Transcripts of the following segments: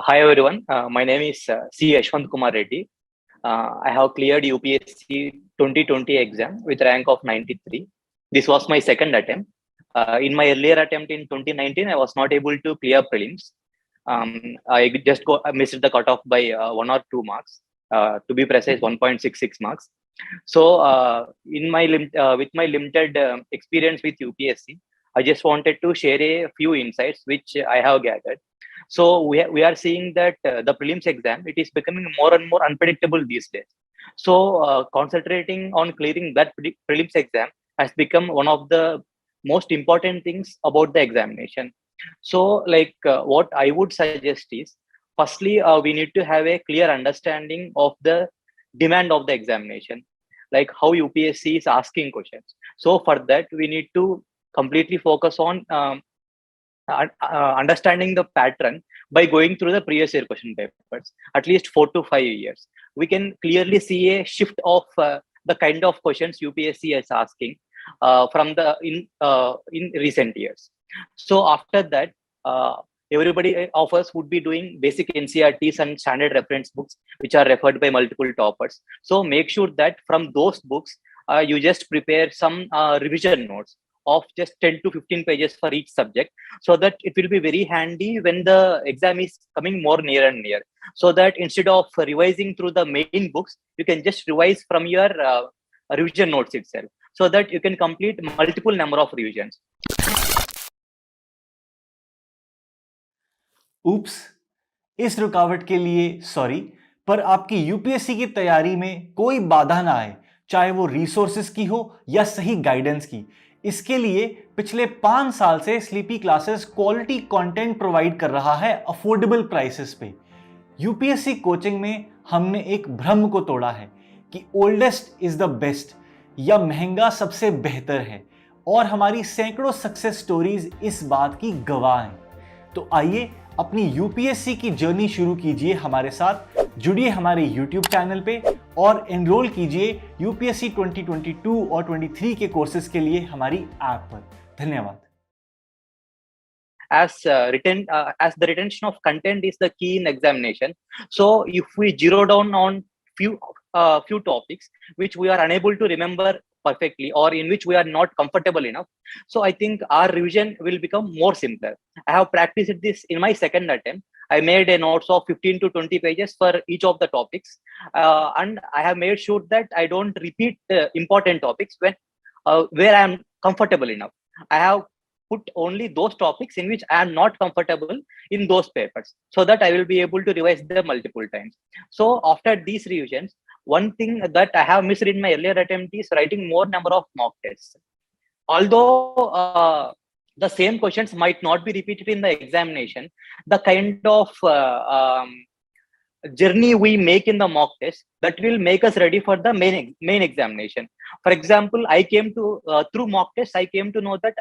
Hi everyone, my name is C. Ashwant Kumar Reddy. I have cleared UPSC 2020 exam with rank of 93. This was my second attempt. In my earlier attempt in 2019, I was not able to clear prelims. I missed the cutoff by 1 or 2 marks. To be precise, 1.66 marks. So, with my limited experience with UPSC, I just wanted to share a few insights which I have gathered. So we are seeing that the prelims exam, it is becoming more and more unpredictable these days. So concentrating on clearing that prelims exam has become one of the most important things about the examination. So what I would suggest is, firstly, we need to have a clear understanding of the demand of the examination, like how UPSC is asking questions. So for that, we need to completely focus on understanding the pattern by going through the previous year question papers, at least 4 to 5 years. We can clearly see a shift of the kind of questions UPSC is asking from the in recent years. So after that, everybody of us would be doing basic NCRTs and standard reference books, which are referred by multiple toppers. So make sure that from those books, you just prepare some revision notes of just 10 to 15 pages for each subject, so that it will be very handy when the exam is coming more near and near. So that instead of revising through the main books, you can just revise from your revision notes itself, so that you can complete multiple number of revisions. उप्स, इस रुकावट के लिए sorry, पर आपकी UPSC की तैयारी में कोई बाधा ना आए, चाहे वो रिसोर्सेज की हो या सही गाइडेंस की। इसके लिए पिछले 5 साल से sleepy classes quality content provide कर रहा है अफोर्डेबल प्राइसेस पे। यूपीएससी कोचिंग में हमने एक भ्रम को तोड़ा है कि ओल्डेस्ट इज द बेस्ट या महंगा सबसे बेहतर है, और हमारी सैकड़ों सक्सेस स्टोरीज इस बात की गवाह हैं। तो आइए अपनी यूपीएससी की जर्नी शुरू कीजिए हमारे साथ, जुड़िए हमारे यूट्यूब चैनल पे और एनरोल कीजिए यूपीएससी 2022 और 23 के कोर्सेज के लिए हमारी ऐप पर। धन्यवाद। As the retention of content is the key in examination, so if we zero down on few topics which we are unable to remember perfectly, or in which we are not comfortable enough, so I think our revision will become more simpler. I have practiced this in my second attempt. I made a notes of 15 to 20 pages for each of the topics, and I have made sure that I don't repeat important topics when where I am comfortable enough. I have put only those topics in which I am not comfortable in those papers, so that I will be able to revise them multiple times. So after these revisions, one thing that I have missed in my earlier attempt is writing more number of mock tests. Although the same questions might not be repeated in the examination, the kind of journey we make in the mock test, that will make us ready for the main examination. For example, I came to through mock tests, I came to know that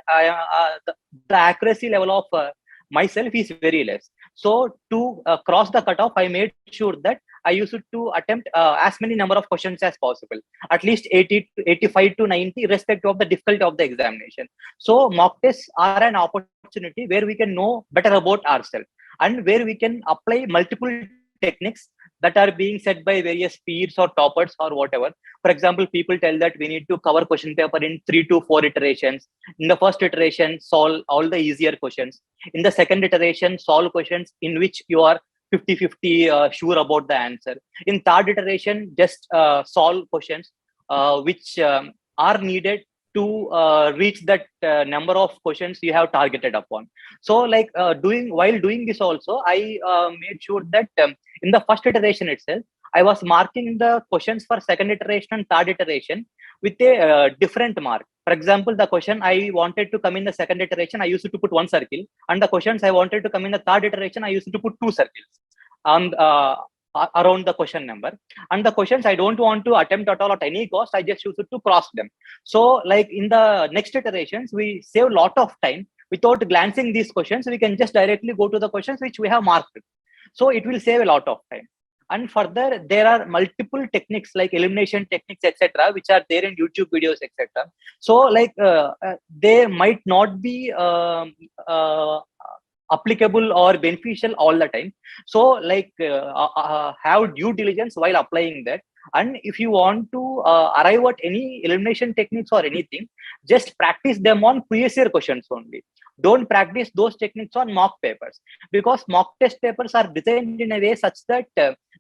the accuracy level of myself is very less. So to cross the cutoff, I made sure that I used to attempt as many number of questions as possible, at least 80 to 85 to 90, irrespective of the difficulty of the examination. So mock tests are an opportunity where we can know better about ourselves, and where we can apply multiple techniques that are being said by various peers or toppers or whatever. For example, people tell that we need to cover question paper in 3 to 4 iterations. In the first iteration, solve all the easier questions. In the second iteration, solve questions in which you are 50-50 sure about the answer. In third iteration, just solve questions which are needed to reach that number of questions you have targeted upon. So while doing this also, I made sure that in the first iteration itself, I was marking the questions for second iteration and third iteration with a different mark. For example, the question I wanted to come in the second iteration, I used to put 1 circle, and the questions I wanted to come in the third iteration, I used to put 2 circles and around the question number. And the questions I don't want to attempt at all at any cost, I just use it to cross them. So like in the next iterations, we save a lot of time. Without glancing these questions, we can just directly go to the questions which we have marked. So it will save a lot of time. And further, there are multiple techniques like elimination techniques, etc., which are there in YouTube videos, etc. So they might not be applicable or beneficial all the time. So like have due diligence while applying that. And if you want to arrive at any elimination techniques or anything, just practice them on previous year questions only. Don't practice those techniques on mock papers, because mock test papers are designed in a way such that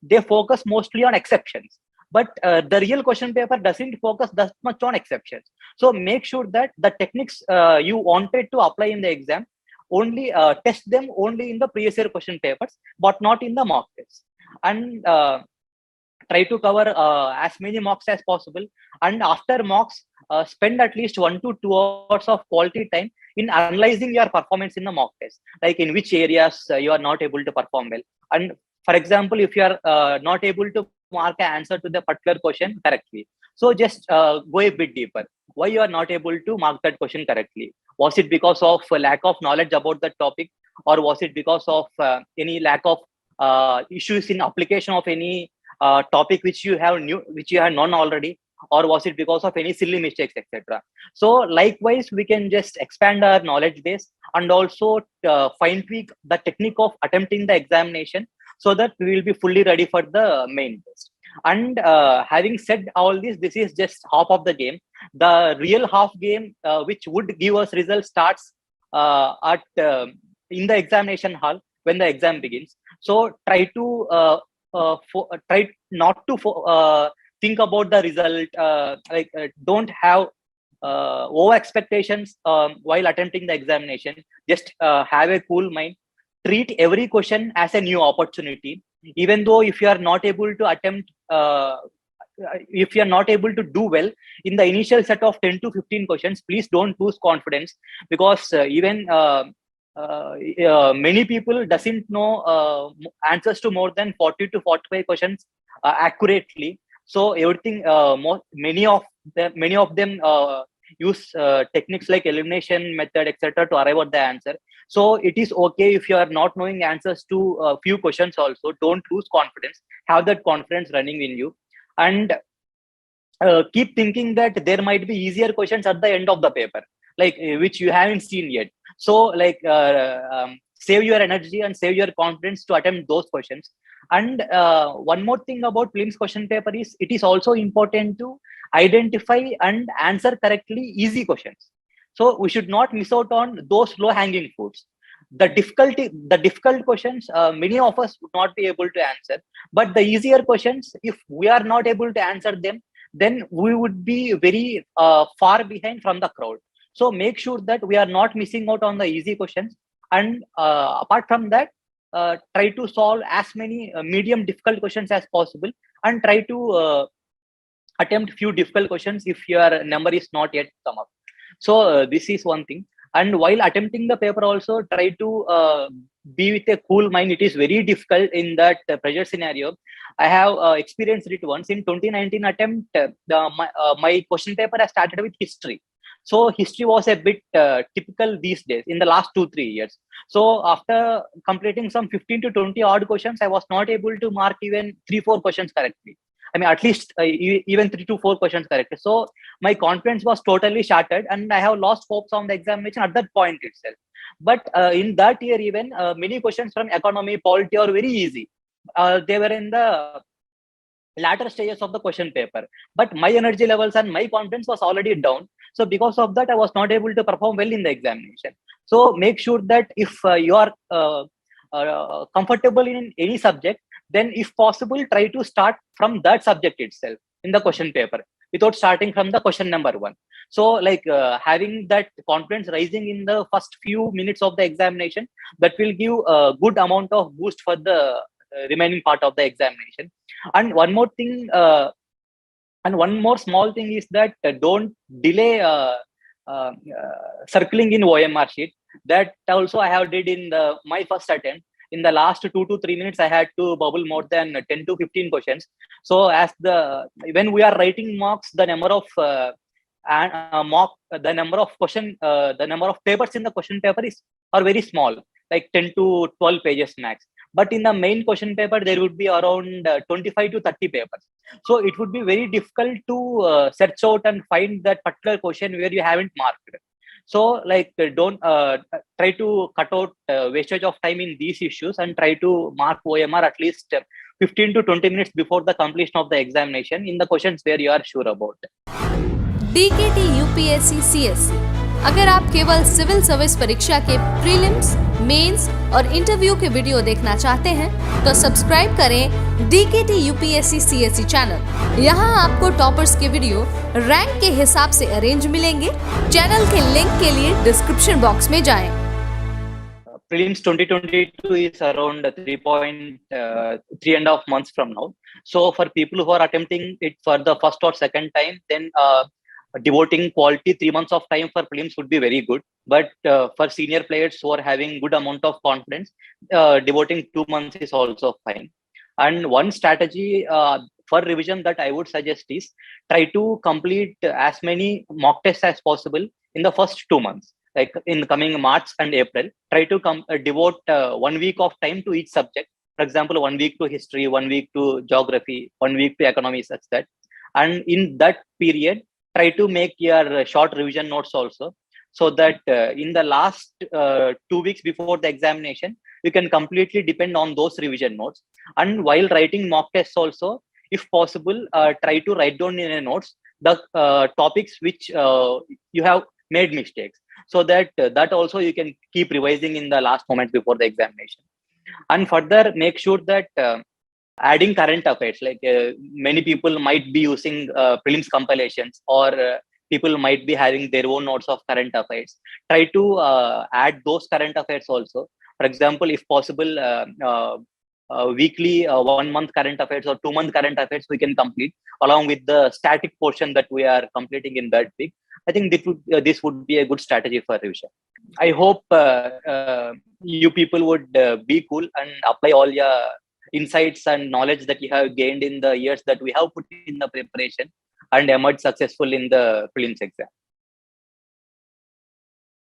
they focus mostly on exceptions, but the real question paper doesn't focus that much on exceptions. So make sure that the techniques you wanted to apply in the exam, only test them only in the previous year question papers, but not in the mock tests. And try to cover as many mocks as possible. And after mocks, spend at least 1 to 2 hours of quality time in analyzing your performance in the mock test, like in which areas you are not able to perform well. And for example, if you are not able to mark an answer to the particular question correctly, so just go a bit deeper. Why you are not able to mark that question correctly? Was it because of lack of knowledge about the topic, or was it because of any lack of issues in application of any topic which you have known already, or was it because of any silly mistakes, etc.? So likewise, we can just expand our knowledge base and also fine tweak the technique of attempting the examination, so that we will be fully ready for the main test. And having said all this is just half of the game. The real half game, which would give us results, starts at in the examination hall when the exam begins. So try to try not to think about the result. Don't have over expectations while attempting the examination. Just have a cool mind. Treat every question as a new opportunity. Even though if you are not able to attempt, if you are not able to do well in the initial set of 10 to 15 questions, please don't lose confidence, because even many people doesn't know answers to more than 40 to 45 questions accurately. So everything, many of them use techniques like elimination method, etc., to arrive at the answer. So it is okay if you are not knowing answers to a few questions also. Don't lose confidence. Have that confidence running in you, and keep thinking that there might be easier questions at the end of the paper, like which you haven't seen yet. So like save your energy and save your confidence to attempt those questions. And one more thing about prelims question paper is, it is also important to identify and answer correctly easy questions. So we should not miss out on those low hanging fruits. The difficult questions, many of us would not be able to answer, but the easier questions, if we are not able to answer them, then we would be very far behind from the crowd. So make sure that we are not missing out on the easy questions. And apart from that, try to solve as many medium difficult questions as possible, and try to attempt few difficult questions if your number is not yet come up. So this is one thing. And while attempting the paper also, try to be with a cool mind. It is very difficult in that pressure scenario. I have experienced it once in 2019 attempt. My question paper has started with history. So history was a bit typical these days in the last 2-3 years. So after completing some 15 to 20 odd questions, I was not able to mark even 3-4 questions correctly. I mean, at least even 3 to 4 questions correctly. So my confidence was totally shattered, and I have lost hopes on the examination at that point itself. But in that year, even many questions from economy, polity are very easy. They were in the latter stages of the question paper, but my energy levels and my confidence was already down. So because of that, I was not able to perform well in the examination. So make sure that if you are comfortable in any subject, then if possible, try to start from that subject itself in the question paper, without starting from the question number 1. So like having that confidence rising in the first few minutes of the examination, that will give a good amount of boost for the remaining part of the examination. And one more thing, and one more small thing is that don't delay circling in OMR sheet. That also I have did in my first attempt. In the last 2 to 3 minutes, I had to bubble more than 10 to 15 questions. So when we are writing mocks, the number of the number of papers in the question paper are very small, like 10 to 12 pages max. But in the main question paper, there would be around 25 to 30 papers. So it would be very difficult to search out and find that particular question where you haven't marked. So like don't try to cut out wastage of time in these issues, and try to mark OMR at least 15 to 20 minutes before the completion of the examination in the questions where you are sure about. DKT UPSC CSC, अगर आप केवल civil service परीक्षा के prelims, mains और interview के video देखना चाहते हैं तो सब्सक्राइब करें DKT UPSC CSC चैनल। यहाँ आपको टॉपर्स के वीडियो रैंक के हिसाब से अरेंज मिलेंगे। चैनल के लिंक के लिए डिस्क्रिप्शन बॉक्स में जाएं। Prelims 2022 is around 3.5 months from now. So for people who are attempting it for the first or second time, then devoting quality 3 months of time for prelims would be very good. But for senior players who are having good amount of confidence, devoting 2 months is also fine. And one strategy for revision that I would suggest is try to complete as many mock tests as possible in the first 2 months. Like in the coming March and April, try to devote 1 week of time to each subject. For example, 1 week to history, 1 week to geography, 1 week to economy, such that. And in that period, try to make your short revision notes also, so that in the last 2 weeks before the examination, you can completely depend on those revision notes. And while writing mock tests also, if possible, try to write down in a notes the topics which you have made mistakes, so that that also you can keep revising in the last moment before the examination. And further, make sure that adding current affairs, like many people might be using prelims compilations, or people might be having their own notes of current affairs. Try to add those current affairs also. For example, if possible, weekly 1 month current affairs or 2 month current affairs we can complete along with the static portion that we are completing in that week. I think this would be a good strategy for revision. I hope you people would be cool and apply all your insights and knowledge that you have gained in the years that we have put in the preparation, and emerge successful in the prelims exam.